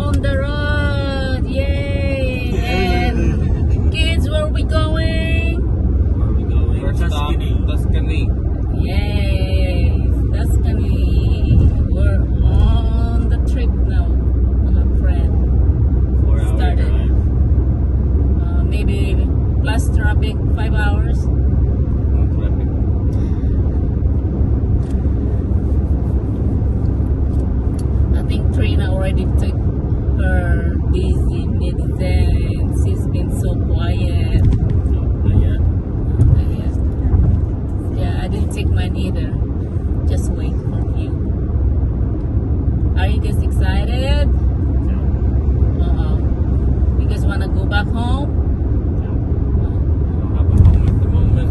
on the road. Yay! And kids, where are we going? Where are we going? We're Tuscany. Tuscany. Yay! Tuscany. We're on the trip now, my friend. 4-hour Started. drive. Maybe plus traffic, 5 hours. I think Trina already took her busy medicine. She's been so quiet. Not yet. Yeah, I didn't take mine either. Just wait for you. Are you guys excited? You guys wanna go back home? I don't have a home at the moment.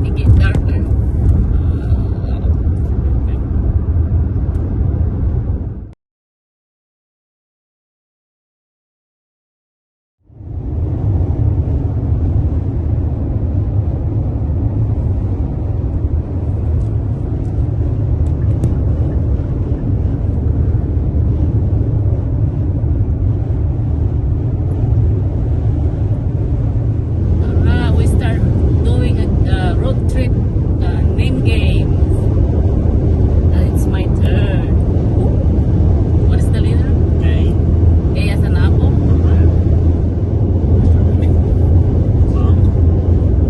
It gets darker. We start doing a road trip name game. It's my turn. What is the letter? A. A as an apple.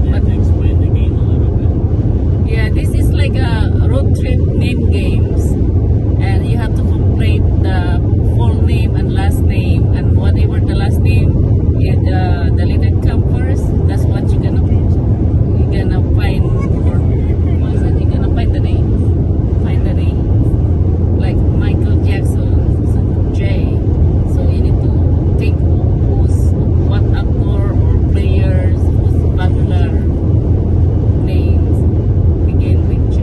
You have to explain the game a little bit. Yeah, this is like a road trip name games, and you have to complete the full name and last name, and whatever the last name, the letter come first. That's what you're gonna find. Or what is it? You're gonna find the name. Find the name. Like Michael Jackson, so J. So you need to think what actor or players who's popular names begin with J.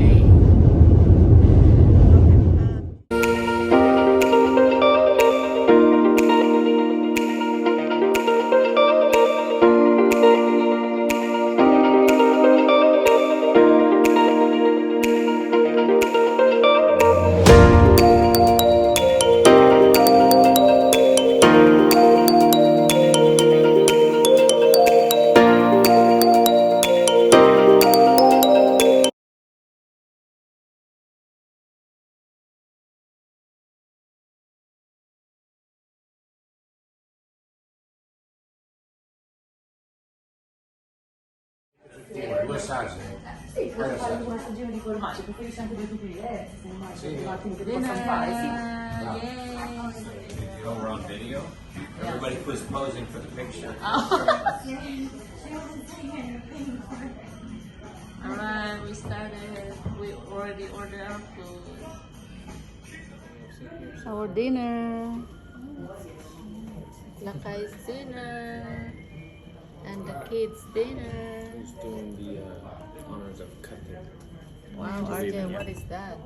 Due sagge. Sì, poi facciamo come stagione di formaggi, preferisci anche due tipi diversi, se immagini un attimo che possano fare, sì. You know we're on video. Everybody was posing for the picture. Alright, we started. We already ordered our food. Our dinner. Lakai's dinner. And the kids' dinner. Who's doing the honors of cutting? Wow, RJ, what is that?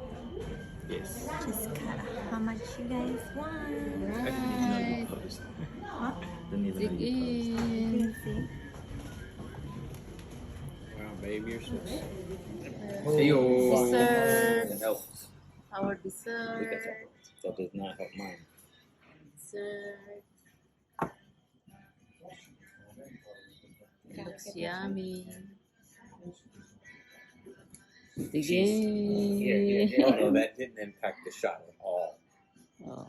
Yes. Just cut how much you guys want. Right. Dig in. Wow, babe, you're so Dessert. That helps. Our dessert. That does not help mine. Dessert. Looks yummy. Dig in. Oh, no, that didn't impact the shot at all. Oh.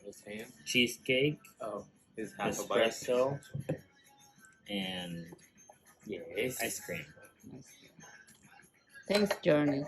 His hand? Cheesecake, Oh, his half a bite. espresso, and Yes. ice cream. Thanks, Journey.